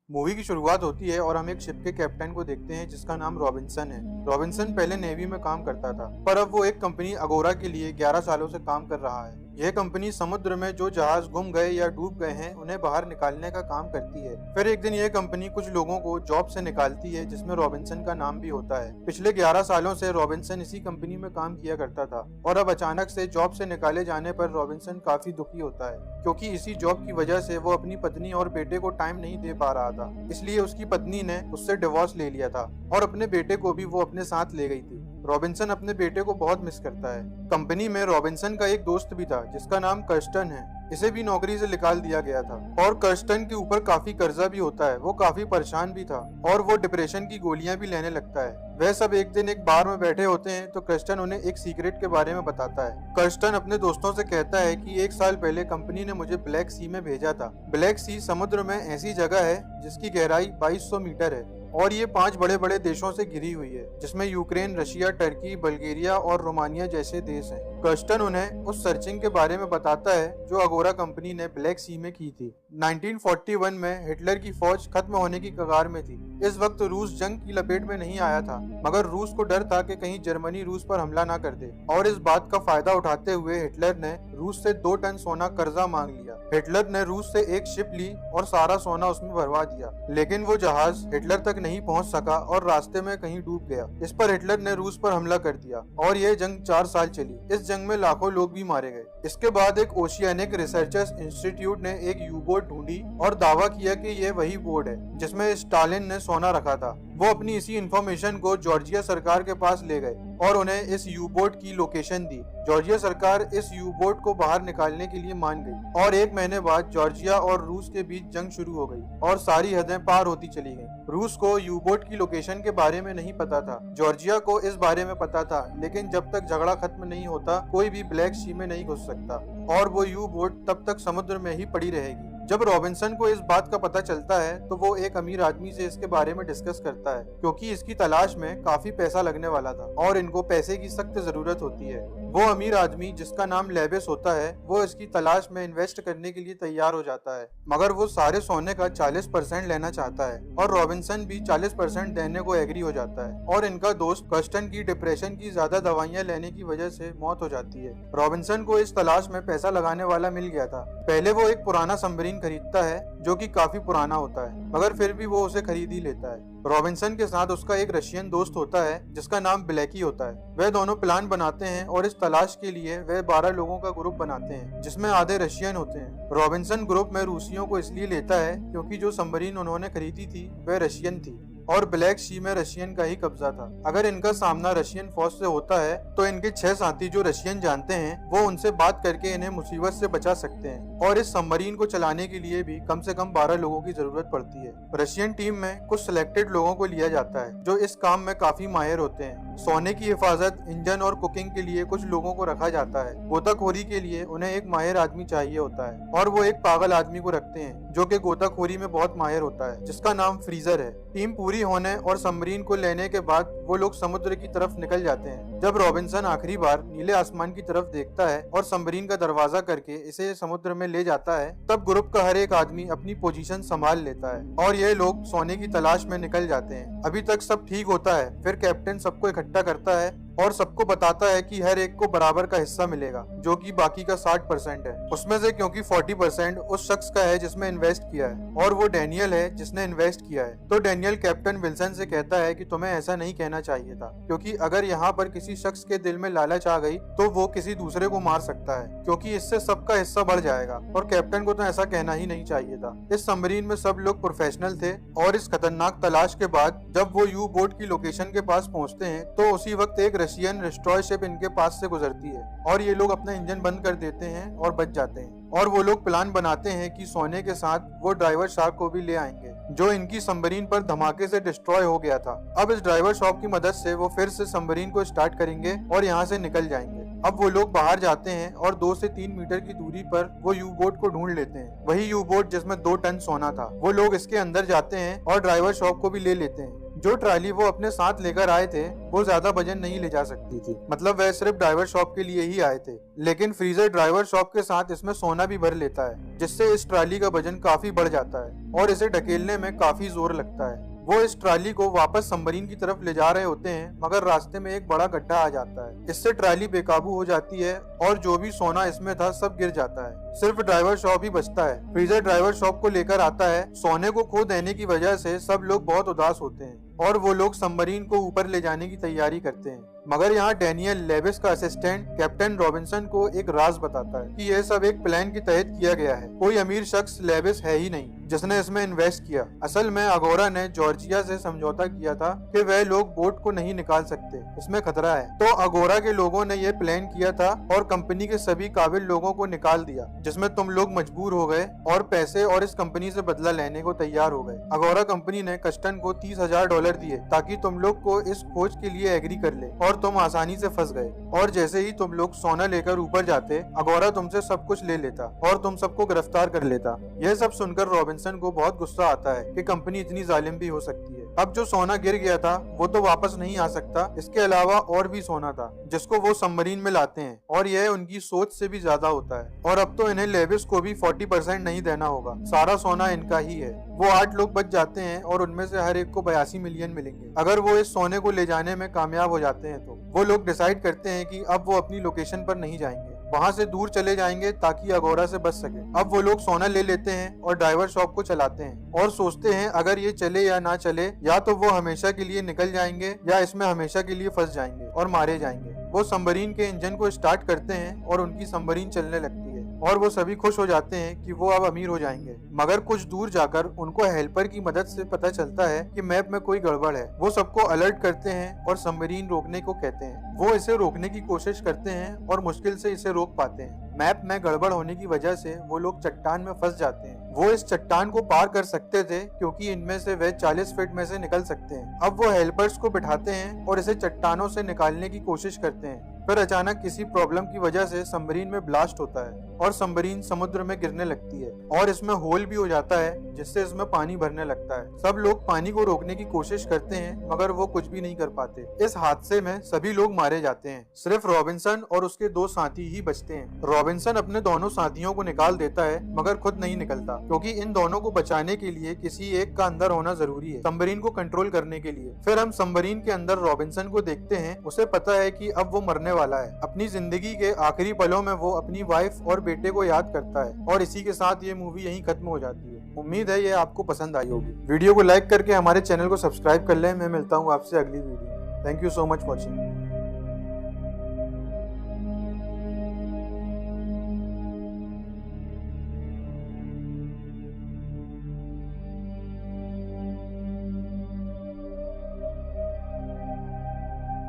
Movie की शुरुआत होती है और हम एक शिप के कैप्टन को देखते हैं जिसका नाम रॉबिन्सन है। रॉबिन्सन पहले नेवी में काम करता था, पर अब वो एक कंपनी अगोरा के लिए 11 सालों से काम कर रहा है। यह कंपनी समुद्र में जो जहाज गुम गए या डूब गए हैं उन्हें बाहर निकालने का काम करती है। फिर एक दिन यह कंपनी कुछ लोगों को जॉब से निकालती है, जिसमें रॉबिन्सन का नाम भी होता है। पिछले 11 सालों से रॉबिन्सन इसी कंपनी में काम किया करता था और अब अचानक से जॉब से निकाले जाने पर रॉबिन्सन काफी दुखी होता है, क्योंकि इसी जॉब की वजह से वो अपनी पत्नी और बेटे को टाइम नहीं दे पा रहा था। इसलिए उसकी पत्नी ने उससे डिवोर्स ले लिया था और अपने बेटे को भी वो अपने साथ ले गई थी। रॉबिन्सन अपने बेटे को बहुत मिस करता है। कंपनी में रॉबिन्सन का एक दोस्त भी था जिसका नाम कर्स्टन है। इसे भी नौकरी से निकाल दिया गया था और कर्स्टन के ऊपर काफी कर्जा भी होता है। वो काफी परेशान भी था और वो डिप्रेशन की गोलियां भी लेने लगता है। वह सब एक दिन एक बार में बैठे होते हैं तो कर्स्टन उन्हें एक सीक्रेट के बारे में बताता है। कर्स्टन अपने दोस्तों से कहता है कि 1 साल पहले कंपनी ने मुझे ब्लैक सी में भेजा था। ब्लैक सी समुद्र में ऐसी जगह है जिसकी गहराई 2200 मीटर है और ये 5 बड़े बड़े देशों से घिरी हुई है, जिसमें यूक्रेन, रशिया, टर्की, बल्गेरिया और रोमानिया जैसे देश हैं। कर्स्टन उन्हें उस सर्चिंग के बारे में बताता है जो अगोरा कंपनी ने ब्लैक सी में की थी। 1941 में हिटलर की फौज खत्म होने की कगार में थी। इस वक्त रूस जंग की लपेट में नहीं आया था, मगर रूस को डर था कि कहीं जर्मनी रूस पर हमला ना कर दे, और इस बात का फायदा उठाते हुए हिटलर ने रूस से 2 टन सोना कर्जा मांग लिया। हिटलर ने रूस से एक शिप ली और सारा सोना उसमें भरवा दिया, लेकिन वो जहाज हिटलर तक नहीं पहुंच सका और रास्ते में कहीं डूब गया। इस पर हिटलर ने रूस पर हमला कर दिया और ये जंग 4 साल चली। इस जंग में लाखों लोग भी मारे गए। इसके बाद एक ओशियानिक रिसर्चर्स इंस्टीट्यूट ने एक यू बोट ढूंढी और दावा किया कि ये वही बोट है जिसमें स्टालिन ने सोना रखा था। वो अपनी इसी इंफॉर्मेशन को जॉर्जिया सरकार के पास ले गए और उन्हें इस यू बोट की लोकेशन दी। जॉर्जिया सरकार इस यू बोट को बाहर निकालने के लिए मान गई और 1 महीने बाद जॉर्जिया और रूस के बीच जंग शुरू हो गई और सारी हदें पार होती चली गईं। रूस को यू बोट की लोकेशन के बारे में नहीं पता था, जॉर्जिया को इस बारे में पता था, लेकिन जब तक झगड़ा खत्म नहीं होता कोई भी ब्लैक सी में नहीं घुस सकता और वो यू बोट तब तक समुद्र में ही पड़ी रहेगी। जब रॉबिन्सन को इस बात का पता चलता है तो वो एक अमीर आदमी से इसके बारे में डिस्कस करता है, क्योंकि इसकी तलाश में काफी पैसा लगने वाला था और इनको पैसे की सख्त जरूरत होती है। वो अमीर आदमी जिसका नाम लेविस होता है वो इसकी तलाश में इन्वेस्ट करने के लिए तैयार हो जाता है, मगर वो सारे सोने का 40% लेना चाहता है और रॉबिन्सन भी 40% देने को एग्री हो जाता है और इनका दोस्त कर्स्टन की डिप्रेशन की ज्यादा दवाइयां लेने की वजह से मौत हो जाती है। रॉबिन्सन को इस तलाश में पैसा लगाने वाला मिल गया था। पहले वो एक पुराना सबमरीन खरीदता है जो कि काफी पुराना होता है, मगर फिर भी वो उसे खरीद ही लेता है। रॉबिन्सन के साथ उसका एक रशियन दोस्त होता है जिसका नाम ब्लैकी होता है। वह दोनों प्लान बनाते हैं और इस तलाश के लिए वह 12 लोगों का ग्रुप बनाते हैं, जिसमें आधे रशियन होते हैं। रॉबिन्सन ग्रुप में रूसियों को इसलिए लेता है क्योंकि जो सबमरीन उन्होंने खरीदी थी वह रशियन थी और ब्लैक सी में रशियन का ही कब्जा था। अगर इनका सामना रशियन फौज से होता है तो इनके 6 साथी जो रशियन जानते हैं वो उनसे बात करके इन्हें मुसीबत से बचा सकते हैं और इस सबमरीन को चलाने के लिए भी कम से कम 12 लोगों की जरूरत पड़ती है। रशियन टीम में कुछ सिलेक्टेड लोगों को लिया जाता है जो इस काम में काफी माहिर होते हैं। सोने की हिफाजत, इंजन और कुकिंग के लिए कुछ लोगों को रखा जाता है। गोताखोरी के लिए उन्हें एक माहिर आदमी चाहिए होता है और वो एक पागल आदमी को रखते हैं जो कि गोताखोरी में बहुत माहिर होता है, जिसका नाम फ्रीजर है। टीम पूरी होने और सबमरीन को लेने के बाद वो लोग समुद्र की तरफ निकल जाते हैं। जब रॉबिन्सन आखिरी बार नीले आसमान की तरफ देखता है और सबमरीन का दरवाजा करके इसे समुद्र में ले जाता है, तब ग्रुप का हर एक आदमी अपनी पोजीशन संभाल लेता है और ये लोग सोने की तलाश में निकल जाते हैं। अभी तक सब ठीक होता है। फिर कैप्टन सबको इकट्ठा करता है और सबको बताता है कि हर एक को बराबर का हिस्सा मिलेगा, जो कि बाकी का 60% है उसमें से, क्योंकि 40% उस शख्स का है जिसमें इन्वेस्ट किया है और वो डैनियल है जिसने इन्वेस्ट किया है। तो डैनियल कैप्टन विल्सन से कहता है कि तुम्हें ऐसा नहीं कहना चाहिए था, क्योंकि अगर यहाँ पर किसी शख्स के दिल में लालच आ गई तो वो किसी दूसरे को मार सकता है, क्योंकि इससे सबका हिस्सा बढ़ जाएगा और कैप्टन को तो ऐसा कहना ही नहीं चाहिए था। इस सबमरीन में सब लोग प्रोफेशनल थे और इस खतरनाक तलाश के बाद जब वो यू बोट की लोकेशन के पास पहुँचते हैं तो उसी वक्त एक रशियन डिस्ट्रॉय शिप इनके पास से गुजरती है और ये लोग अपना इंजन बंद कर देते हैं और बच जाते हैं। और वो लोग प्लान बनाते हैं कि सोने के साथ वो ड्राइवर शार्क को भी ले आएंगे जो इनकी सबमरीन पर धमाके से डिस्ट्रॉय हो गया था। अब इस ड्राइवर शॉप की मदद से वो फिर से सबमरीन को स्टार्ट करेंगे और यहाँ से निकल जाएंगे। अब वो लोग बाहर जाते हैं और 2 से 3 मीटर की दूरी पर वो यू बोट को ढूंढ लेते हैं, वही यू बोट जिसमें 2 टन सोना था। वो लोग इसके अंदर जाते हैं और ड्राइवर शॉप को भी ले लेते हैं। जो ट्राली वो अपने साथ लेकर आए थे वो ज्यादा वजन नहीं ले जा सकती थी, मतलब वह सिर्फ ड्राइवर शॉप के लिए ही आए थे, लेकिन फ्रीजर ड्राइवर शॉप के साथ इसमें सोना भी भर लेता है, जिससे इस ट्राली का वजन काफी बढ़ जाता है। और इसे ढकेलने में काफी जोर लगता है। वो इस ट्राली को वापस सबमरीन की तरफ ले जा रहे होते हैं, मगर रास्ते में एक बड़ा गड्ढा आ जाता है। इससे ट्राली बेकाबू हो जाती है और जो भी सोना इसमें था सब गिर जाता है। सिर्फ ड्राइवर शॉप ही बचता है। फ्रीजर ड्राइवर शॉप को लेकर आता है। सोने को खो देने की वजह से सब लोग बहुत उदास होते हैं और वो लोग सबमरीन को ऊपर ले जाने की तैयारी करते हैं। मगर यहाँ डैनियल लेविस का असिस्टेंट कैप्टन रॉबिन्सन को एक राज बताता है कि यह सब एक प्लान के तहत किया गया है। कोई अमीर शख्स लेविस है ही नहीं जिसने इसमें इन्वेस्ट किया। असल में अगोरा ने जॉर्जिया से समझौता किया था कि वह लोग बोट को नहीं निकाल सकते, इसमें खतरा है। तो अगोरा के लोगों ने यह प्लान किया था और कंपनी के सभी काबिल लोगों को निकाल दिया, जिसमें तुम लोग मजबूर हो गए और पैसे और इस कंपनी से बदला लेने को तैयार हो गए। अगोरा कंपनी ने कस्टन को $30,000 दिए ताकि तुम लोग को इस खोज के लिए एग्री कर ले और तुम आसानी से फंस गए। और जैसे ही तुम लोग सोना लेकर ऊपर जाते, अगोरा तुमसे सब कुछ ले लेता और तुम सबको गिरफ्तार कर लेता। यह सब सुनकर रॉबिन्सन को बहुत गुस्सा आता है कि कंपनी इतनी जालिम भी हो सकती है। अब जो सोना गिर गया था वो तो वापस नहीं आ सकता, इसके अलावा और भी सोना था जिसको वो सबमरीन में लाते हैं और यह उनकी सोच से भी ज्यादा होता है। और अब तो इन्हें लेविस को भी 40% नहीं देना होगा, सारा सोना इनका ही है। वो 8 लोग बच जाते हैं और उनमें से हर एक को 82 मिलियन मिलेंगे अगर वो इस सोने को ले जाने में कामयाब हो जाते हैं। तो वो लोग डिसाइड करते हैं कि अब वो अपनी लोकेशन पर नहीं जाएंगे, वहाँ से दूर चले जाएंगे ताकि अगोरा से बच सके। अब वो लोग सोना ले लेते हैं और ड्राइवर शॉप को चलाते हैं और सोचते हैं अगर ये चले या ना चले, या तो वो हमेशा के लिए निकल जाएंगे या इसमें हमेशा के लिए फंस जाएंगे और मारे जाएंगे। वो सबमरीन के इंजन को स्टार्ट करते हैं और उनकी सबमरीन चलने लगती है और वो सभी खुश हो जाते हैं कि वो अब अमीर हो जाएंगे। मगर कुछ दूर जाकर उनको हेल्पर की मदद से पता चलता है कि मैप में कोई गड़बड़ है। वो सबको अलर्ट करते हैं और सबमरीन रोकने को कहते हैं। वो इसे रोकने की कोशिश करते हैं और मुश्किल से इसे रोक पाते हैं। मैप में गड़बड़ होने की वजह से वो लोग चट्टान में फंस जाते हैं। वो इस चट्टान को पार कर सकते थे क्योंकि इनमें से वे 40 फीट में से निकल सकते हैं। अब वो हेल्पर्स को बिठाते हैं और इसे चट्टानों से निकालने की कोशिश करते हैं। फिर अचानक किसी प्रॉब्लम की वजह से सबमरीन में ब्लास्ट होता है और सबमरीन समुद्र में गिरने लगती है और इसमें होल भी हो जाता है जिससे इसमें पानी भरने लगता है। सब लोग पानी को रोकने की कोशिश करते हैं मगर वो कुछ भी नहीं कर पाते। इस हादसे में सभी लोग मारे जाते हैं, सिर्फ रॉबिन्सन और उसके 2 साथी ही बचते हैं। रॉबिन्सन अपने दोनों साथियों को निकाल देता है मगर खुद नहीं निकलता क्योंकि इन दोनों को बचाने के लिए किसी एक का अंदर होना जरूरी है सबमरीन को कंट्रोल करने के लिए। फिर हम सबमरीन के अंदर रॉबिन्सन को देखते हैं। उसे पता है कि अब वो मरने वाला है। अपनी जिंदगी के आखिरी पलों में वो अपनी वाइफ और बेटे को याद करता है और इसी के साथ ये मूवी यहीं खत्म हो जाती है। उम्मीद है ये आपको पसंद आई होगी। वीडियो को लाइक करके हमारे चैनल को सब्सक्राइब कर लें। मैं मिलता हूँ आपसे अगली video. Thank you so much watching.